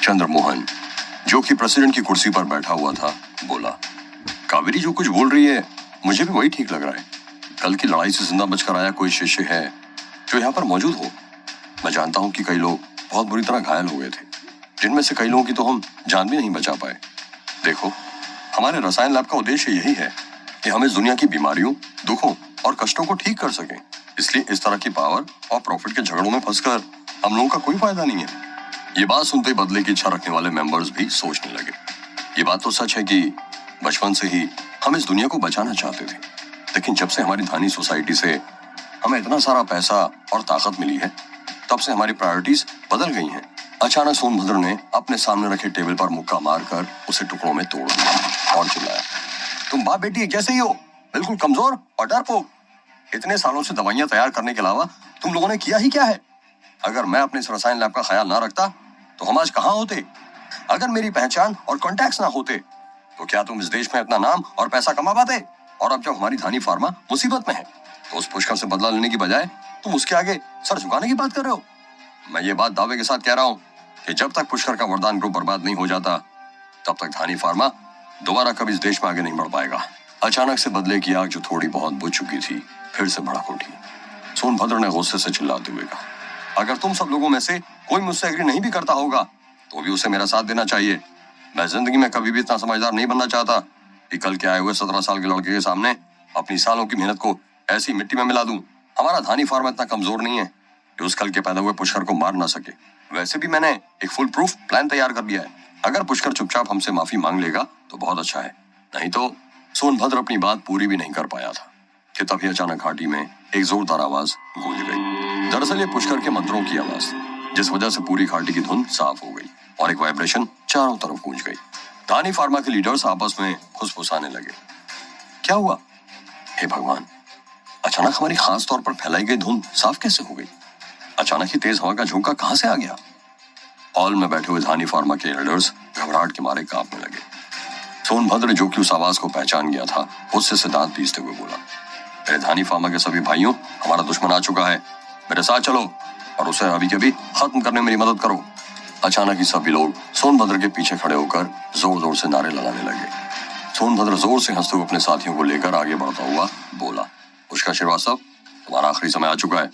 चंद्रमोहन, जो कि प्रेसिडेंट की कुर्सी पर बैठा हुआ था, बोला, कावेरी जो कुछ बोल रही है मुझे भी वही ठीक लग रहा है। कल की लड़ाई से जिंदा बचकर आया कोई शिष्य है जो यहाँ पर मौजूद हो। मैं जानता हूँ कि कई लोग बहुत बुरी तरह घायल हो गए थे, जिनमें से कई लोगों की तो हम जान भी नहीं बचा पाए। देखो, हमारे रसायन लैब का उद्देश्य यही है कि हम इस दुनिया की बीमारियों, दुखों और कष्टों को ठीक कर सकें। इसलिए इस तरह की पावर और प्रॉफिट के झगड़ों में फंसकर हम लोगों का कोई फायदा नहीं है। ये बात सुनते ही बदले की इच्छा रखने वाले मेंबर्स भी सोचने लगे। ये बात तो सच है कि बचपन से ही हम इस दुनिया को बचाना चाहते थे, लेकिन जब से हमारी धानी सोसाइटी से हमें इतना सारा पैसा और ताकत मिली है, तब से हमारी प्रायोरिटीज बदल गई हैं। अचानक सोनभद्र ने अपने सामने रखे टेबल पर मुक्का मारकर उसे टुकड़ों में तोड़ दिया और चिल्लाया, तुम बाप बेटी एक जैसे ही हो, बिल्कुल कमजोर और डरपोक। इतने सालों से दवाइयां तैयार करने के अलावा तुम लोगों ने किया ही क्या है? अगर मैं अपने इस रसायन लैब का ख्याल ना रखता तो हम आज कहाँ होते? अगर मेरी पहचान और कॉन्टैक्ट्स ना होते तो क्या तुम इस देश में इतना नाम और पैसा कमा पाते? और अब जब हमारी धानी फार्मा मुसीबत में है तो उस पुष्कर से बदला लेने की बजाय तुम उसके आगे सर झुकाने की बात कर रहे हो। मैं ये बात दावे के साथ कह रहा हूँ कि जब तक पुष्कर का वरदान ग्रुप बर्बाद नहीं हो जाता, तब तक धानी फार्मा दोबारा कभी इस देश में आगे नहीं बढ़ पाएगा। अचानक से बदले की आग जो थोड़ी बहुत बुझ चुकी थी, फिर से भड़क उठी। सोनभद्र ने गुस्से से चिल्लाते हुए कहा, अगर तुम सब लोगों में से कोई मुझसे एग्री नहीं भी करता होगा तो भी उसे मेरा साथ देना चाहिए। मैं जिंदगी में कभी भी इतना समझदार नहीं बनना चाहता कि कल के आए हुए 17 साल के लड़के के सामने अपनी सालों की मेहनत को ऐसी मिट्टी में मिला दूं। हमारा धानी फार्मा इतना कमजोर नहीं है कि उस कल के पैदा हुए पुष्कर को मार ना सके। वैसे भी मैंने एक फुल प्रूफ प्लान तैयार कर दिया है। अगर पुष्कर चुपचाप हमसे माफी मांग लेगा तो बहुत अच्छा है, नहीं तो। सोनभद्र अपनी बात पूरी भी नहीं कर पाया था कि तभी अचानक घाटी में एक जोरदार आवाज गूंज गई। दरअसल ये पुष्कर के मंत्रों की आवाज थी, जिस वजह से पूरी घाटी की धुन साफ हो गई और एक वाइब्रेशन चारों तरफ गूंज गई। धानी फार्मा के लीडर्स आपस में फुसफुसाने लगे। क्या हुआ? हे भगवान, अचानक हमारी खास तौर पर फैलाई गई धुन साफ कैसे हो गई? अचानक ही तेज हवा का झोंका कहां से आ गया? हॉल में बैठे हुए धानी फार्मा के लीडर्स घबराहट के मारे कांपने लगे। सोनभद्र, जो कि उस आवाज को पहचान गया था, गुस्से से दांत पीसते हुए बोला, मेरे धानी फार्मा के सभी भाइयों, हमारा दुश्मन आ चुका है। मेरे साथ चलो और उसे अभी के अभी खत्म करने में मेरी मदद करो। अचानक ही सभी लोग सोनभद्र के पीछे खड़े होकर जोर जोर से नारे लगाने लगे। सोनभद्र जोर से हंसते हुए अपने साथियों को लेकर आगे बढ़ता हुआ बोला, पुष्कर श्रीवास्तव, तुम्हारा आखिरी समय आ चुका है।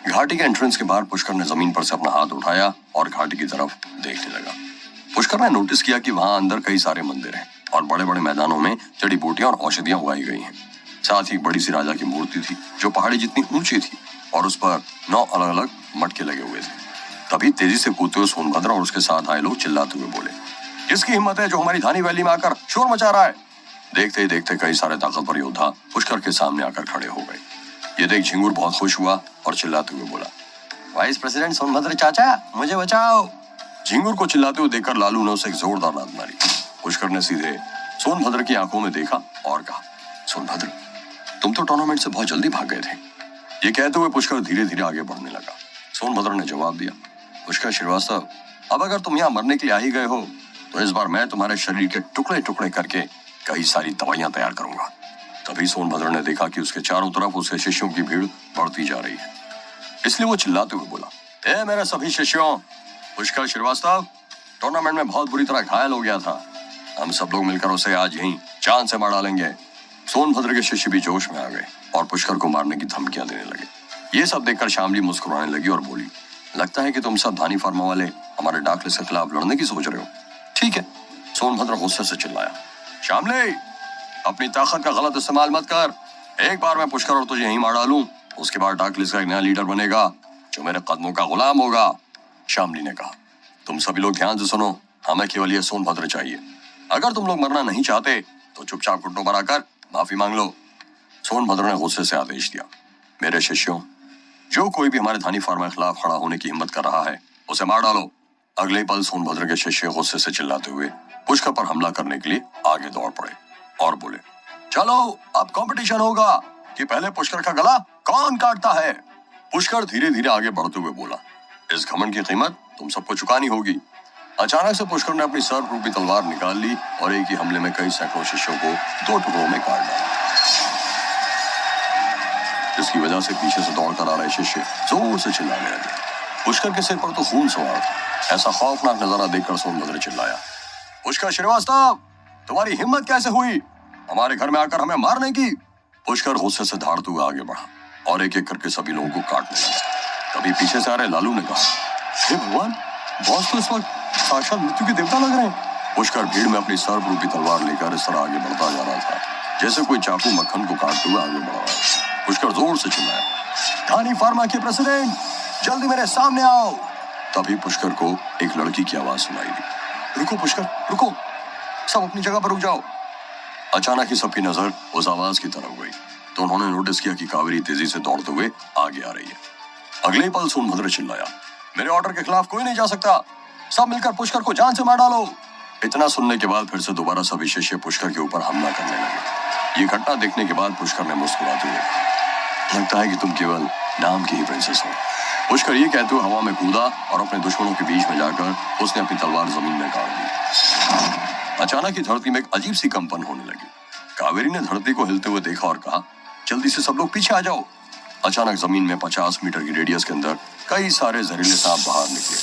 घाटी के एंट्रेंस के बाहर पुष्कर ने जमीन पर से अपना हाथ उठाया और घाटी की तरफ देखने लगा। पुष्कर ने नोटिस किया कि वहां अंदर कई सारे मंदिर हैं और बड़े बड़े मैदानों में जड़ी बूटियां और औषधियां उगाई गई हैं। साथ ही एक बड़ी सी राजा की मूर्ति थी जो पहाड़ी जितनी ऊंची थी और उस पर 9 अलग अलग मटके लगे हुए थे। तभी तेजी से कूदते हुए सोनभद्र और उसके साथ आए लोग चिल्लाते हुए बोले, किसकी हिम्मत है जो हमारी धानी वैली में आकर शोर मचा रहा है? देखते ही देखते कई सारे ताकतवर योद्धा पुष्कर के सामने आकर खड़े हो गए। ये देख झिंगुर बहुत खुश हुआ और चिल्लाते हुए बोला, वाइस प्रेसिडेंट सोनभद्र चाचा, मुझे बचाओ। झिंगुर को चिल्लाते हुए देखकर लालू ने उसे एक जोरदार लात मारी। पुष्कर ने सीधे सोनभद्र की आंखों में देखा और कहा, सोनभद्र, तुम तो टूर्नामेंट से बहुत जल्दी भाग गए थे। ये कहते हुए पुष्कर धीरे धीरे आगे बढ़ने लगा। सोनभद्र ने जवाब दिया, पुष्कर श्रीवास्तव, अब अगर तुम यहाँ मरने के लिए आ ही गए हो तो इस बार मैं तुम्हारे शरीर के टुकड़े टुकड़े करके कई सारी दवाइयां तैयार करूंगा। तभी सोनभद्र ने देखा कि उसके चारों तरफ उसके शिष्यों की भीड़ बढ़ती जा रही है, इसलिए वो चिल्लाते हुए बोला, ए मेरे सभी शिष्यों, पुष्कर श्रीवास्तव टूर्नामेंट में बहुत बुरी तरह घायल हो गया था। हम सब लोग मिलकर उसे आज यहीं जान से मार डालेंगे। सोनभद्र के शिष्य भी जोश में आ गए और पुष्कर को मारने की धमकियां देने लगे। ये सब देखकर शामली मुस्कुराने लगी और बोली, लगता है कि तुम सब धानी फार्मा वाले हमारे डार्क लिस्ट के खिलाफ लड़ने की सोच रहे हो। ठीक है, सोनभद्र गुस्से से चिल्लाया, शामली, अपनी ताकत का गलत इस्तेमाल मत कर। एक बार मैं पुष्कर और तुझे यहीं मार डालूं, उसके बाद डार्क लिस्ट का एक नया लीडर बनेगा जो मेरे कदमों का गुलाम होगा। शामली ने कहा, तुम सभी लोग ध्यान से सुनो, हमें केवल ये सोनभद्र चाहिए। अगर तुम लोग मरना नहीं चाहते तो चुपचाप घुटनों पर आकर माफी मांग लो। सोनभद्र ने गुस्से से आदेश दिया, मेरे शिष्यों, जो कोई भी हमारे धानी फार्मा के खिलाफ खड़ा होने की हिम्मत कर रहा है उसे मार डालो। अगले पल सोनभद्र के शिष्य गुस्से से चिल्लाते हुए पुष्कर पर हमला करने के लिए आगे दौड़ पड़े और बोले, चलो अब कंपटीशन होगा कि पहले पुष्कर का गला कौन काटता है। पुष्कर धीरे धीरे आगे बढ़ते हुए बोला, इस घमंड की कीमत तुम सबको चुकानी होगी। अचानक से पुष्कर ने अपनी सर्प रूपी तलवार निकाल ली और एक ही हमले में कई सैकड़ों शिष्यों को 2 टुकड़ों में काट डाला, जिसकी वजह से पीछे से दौड़कर आ रहे शिष्य जोर से चिल्लाने लगे। पुष्कर के सिर पर तो खून सवार था। ऐसा खौफनाक नजारा देखकर सोनभद्र चिल्लाया, पुष्कर श्रीवास्तव, तुम्हारी हिम्मत कैसे हुई हमारे घर में आकर हमें मारने की? पुष्कर गुस्से से धाड़ते हुए आगे बढ़ा और एक एक करके सभी लोगों को काटने लगा। तभी पीछे से आ रहे लालू ने कहा, हे भगवान, बॉस तो इस वक्त साक्षात मृत्यु के देवता लग रहे हैं। पुष्कर भीड़ में अपनी सर्वरूपी तलवार लेकर इस तरह आगे बढ़ता जा रहा था जैसे कोई चाकू मक्खन को काटते हुए आगे बढ़ रहा है। पुष्कर जोर से चिल्लाया, धानी फार्मा के प्रेसिडेंट, जल्दी मेरे सामने आओ। तभी पुष्कर को एक लड़की की आवाज सुनाई दी, रुको पुष्कर, रुको, सब अपनी जगह पर रुक जाओ। अचानक ही सबकी नजर उस आवाज की तरफ गई तो उन्होंने नोटिस किया कि कावेरी तेजी से दौड़ते हुए आगे आ रही है। अगले ही पल सोनभद्र चिल्लाया, मेरे ऑर्डर के खिलाफ कोई नहीं जा सकता, सब मिलकर पुष्कर को जान से मार डालो। इतना सुनने के बाद फिर से दोबारा सभी शिष्य पुष्कर के ऊपर हमला करने लगे। ये घटना देखने के बाद पुष्कर ने मुस्कुराते हुए कहा, लगता है कि तुम केवल नाम की ही प्रिंसेस हो। पुष्कर ये कहते हुए हवा में कूदा और अपने दुश्मनों के बीच में जाकर उसने अपनी तलवार जमीन में गाड़ दी। अचानक ही धरती में एक अजीब सी कंपन होने लगी। कावेरी ने धरती को हिलते हुए देखा और कहा, जल्दी से सब लोग पीछे आ जाओ। अचानक जमीन में 50 मीटर की रेडियस के अंदर कई सारे जहरीले सांप बाहर निकले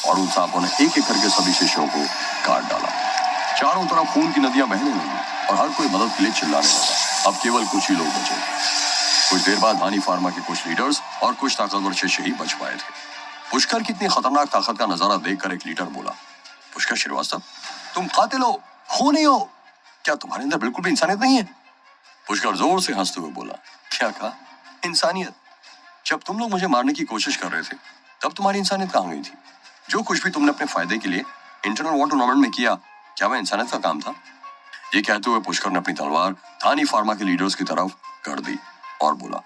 और उन सांपों ने एक एक करके सभी शिष्यों को काट डाला। चारों तरफ खून की नदियां बहने लगी और हर कोई मदद के लिए चिल्लाने लगा। अब केवल कुछ ही लोग बचे। कुछ देर बाद धानी फार्मा के कुछ लीडर्स और कुछ ताकतवर शिष्य ही बच पाए थे। पुष्कर की इतनी खतरनाक ताकत का नजारा देखकर एक लीडर बोला, पुष्कर श्रीवास्तव, तुम कातिल हो, खूनी हो, क्या तुम्हारे अंदर बिल्कुल भी इंसानियत नहीं है? पुष्कर जोर से हंसते हुए बोला, क्या कहा? इंसानियत? जब तुम लोग मुझे मारने की कोशिश कर रहे थे तब तुम्हारी इंसानियत कहाँ गई थी? जो कुछ भी तुमने अपने फायदे के लिए इंटरनल वॉर टूर्नामेंट में किया, क्या वह इंसानियत का काम था? ये कहते हुए पुष्कर ने अपनी तलवार धानी फार्मा के लीडर्स की तरफ कर दी और बोला,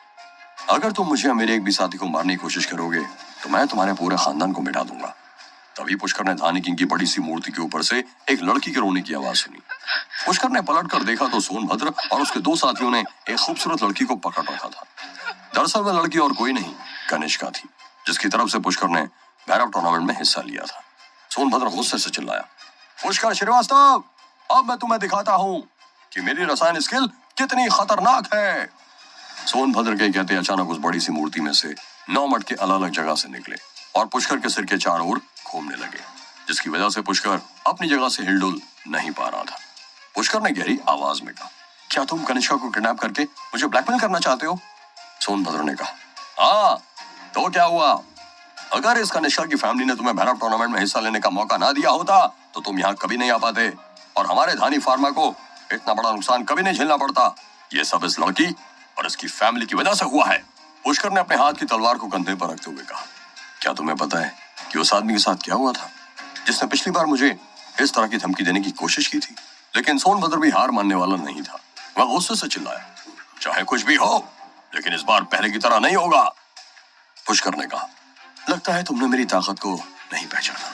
अगर तुम मुझे मेरे एक भी साथी को मारने की कोशिश करोगे तो मैं तुम्हारे पूरे खानदान को मिटा दूंगा। तभी पुष्कर ने धानी किंग की बड़ी सी मूर्ति के ऊपर से एक लड़की के रोने की आवाज सुनी। पुष्कर ने पलट कर देखा तो सोनभद्र और उसके दो साथियों ने एक खूबसूरत लड़की को पकड़ रखा था। दरअसल वह लड़की और कोई नहीं, कनिष्का थी, जिसकी तरफ से पुष्कर ने भैरव टूर्नामेंट में हिस्सा लिया था। सोनभद्र गुस्से से चिल्लाया, पुष्कर श्रीवास्तव, अब मैं तुम्हें दिखाता हूँ कि मेरी रसायन स्किल कितनी खतरनाक है। सोनभद्र के कहते अचानक उस बड़ी सी मूर्ति में से 9 मटके अलग अलग जगह से निकले और पुष्कर के सिर के चारों ओर घूमने लगे, जिसकी वजह से पुष्कर अपनी जगह से हिलडुल नहीं पा रहा था। पुष्कर ने गहरी आवाज में कहा, क्या तुम कनिष्का को किडनैप करके मुझे ब्लैकमेल करना चाहते हो? सोनभद्र ने कहा, हाँ, तो क्या हुआ? अगर इस कनिष्का की फैमिली ने तुम्हें भैरव टूर्नामेंट में हिस्सा लेने का मौका ना दिया होता तो तुम यहाँ कभी नहीं आ पाते और हमारे धानी फार्मा को इतना बड़ा नुकसान कभी नहीं झेलना पड़ता। ये सब इस लड़की और इसकी फैमिली की वजह से हुआ है। पुष्कर ने अपने हाथ की तलवार को कंधे पर रखते हुए कहा, क्या तुम्हें पता है कि उस आदमी के साथ क्या हुआ था जिसने पिछली बार मुझे इस तरह की धमकी देने की कोशिश की थी? लेकिन सोनभद्र भी हार मानने वाला नहीं था। वह गुस्से से चिल्लाया, चाहे कुछ भी हो, लेकिन इस बार पहले की तरह नहीं होगा। पुष्कर ने कहा, लगता है तुमने मेरी ताकत को नहीं पहचाना।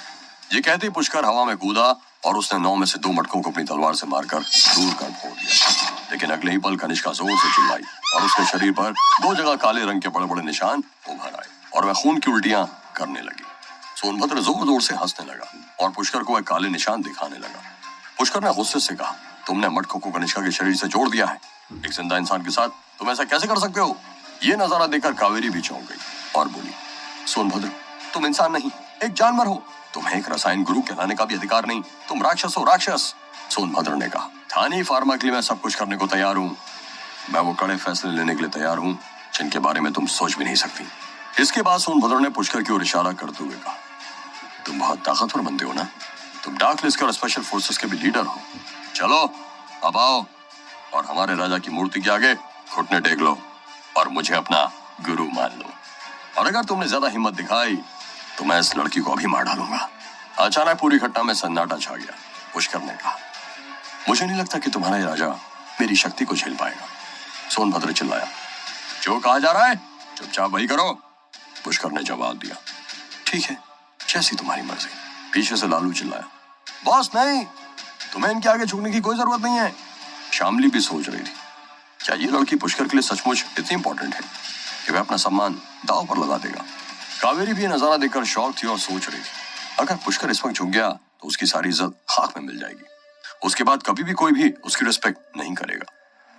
ये कहते ही पुष्कर हवा में कूदा और उसने 9 में से 2 मटकों को अपनी तलवार से मारकर दूर कर फोड़ दिया। लेकिन अगले ही पल कनिष्का जोर से चिल्लाई और उसके शरीर पर 2 जगह काले रंग के बड़े बड़े निशान उभर आए और वह खून की उल्टियां करने लगी। सोनभद्र जोर जोर से हंसने लगा और पुष्कर को वह काले निशान दिखाने लगा। पुष्कर ने गुस्से से कहा, तुमने मटकों को कनिष्का के शरीर से जोड़ दिया है, एक जिंदा इंसान के साथ तुम ऐसा कैसे कर सकते हो? ये नजारा देखकर कावेरी भी चौंक गई और बोली, सोनभद्र, तुम इंसान नहीं, एक जानवर हो, तुम्हें एक रसायन गुरु कहलाने का भी अधिकार नहीं, तुम राक्षस हो, राक्षस। सोनभद्र ने कहा, धानी फार्मा के लिए मैं सब कुछ करने को तैयार हूँ। मैं वो कड़े फैसले लेने के लिए तैयार हूँ जिनके बारे में तुम सोच भी नहीं सकती। इसके बाद सोनभद्र ने पुष्कर की ओर इशारा करते हुए कहा, तुम बहुत ताकतवर बंदे हो ना, तुम डार्क लिस्ट और स्पेशल फोर्सेस के भी लीडर हो। चलो अब आओ और हमारे राजा की मूर्ति के आगे घुटने टेक लो और मुझे अपना गुरु मान लो। और अगर तुमने ज्यादा हिम्मत दिखाई तो मैं इस लड़की को अभी मार डालूंगा। अचानक पूरी घटना में सन्नाटा छा गया। पुष्कर ने कहा, मुझे नहीं लगता कि तुम्हारा ये राजा मेरी शक्ति को झेल पाएगा। सोनभद्र चिल्लाया, जो कहा जा रहा है चुपचाप वही करो। पुष्कर ने जवाब दिया, ठीक है, जैसी तुम्हारी मर्जी। पीछे से लालू चिल्लाया, बॉस नहीं, तुम्हें इनके आगे झुकने की कोई जरूरत नहीं है। शामली भी सोच रही थी, क्या ये लड़की पुष्कर के लिए सचमुच इतनी इंपॉर्टेंट है कि वह अपना सम्मान दांव पर लगा देगा? कावेरी भी ये नजारा देखकर शॉक थी और सोच रही थी, अगर पुष्कर इस वक्त झुक गया तो उसकी सारी इज्जत खाक में मिल जाएगी। उसके बाद कभी भी कोई भी उसकी रिस्पेक्ट नहीं करेगा।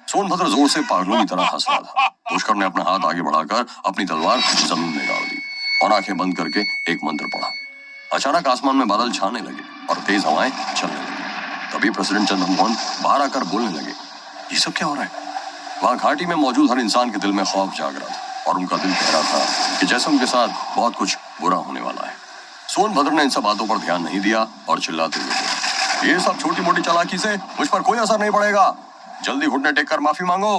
सोनभद्र जोर से पागलों की तरह हंस रहा था। पुष्कर ने अपना हाथ आगे बढ़ाकर अपनी तलवार जमीन में गाड़ दी और आंखें बंद करके एक मंत्र पढ़ा। अचानक आसमान में बादल छाने लगे और तेज हवाएं चलने लगी। तभी प्रेसिडेंट चंद्रमोहन बाहर आकर बोलने लगे, ये सब क्या हो रहा है? वहां घाटी में मौजूद हर इंसान के दिल में खौफ जाग रहा था और उनका दिल कह रहा था कि जैसे उनके साथ बहुत कुछ बुरा होने वाला है। सोनभद्र ने इन सब बातों पर ध्यान नहीं दिया और चिल्लाते हुए बोला, ये सब छोटी मोटी चालाकी से मुझ पर कोई असर नहीं पड़ेगा। जल्दी घुटने टेक कर माफी मांगो।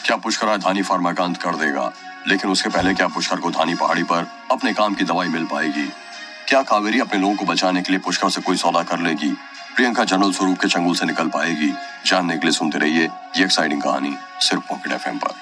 क्या पुष्कर धानी फार्मा का अंत कर देगा? लेकिन उसके पहले क्या पुष्कर को धानी पहाड़ी पर अपने काम की दवाई मिल पाएगी? क्या कावेरी अपने लोगों को बचाने के लिए पुष्कर से कोई सौदा कर लेगी? प्रियंका जनरल स्वरूप के चंगुल से निकल पाएगी? जानने के लिए सुनते रहिए ये एक्साइटिंग कहानी सिर्फ पॉकेट एफएम पर।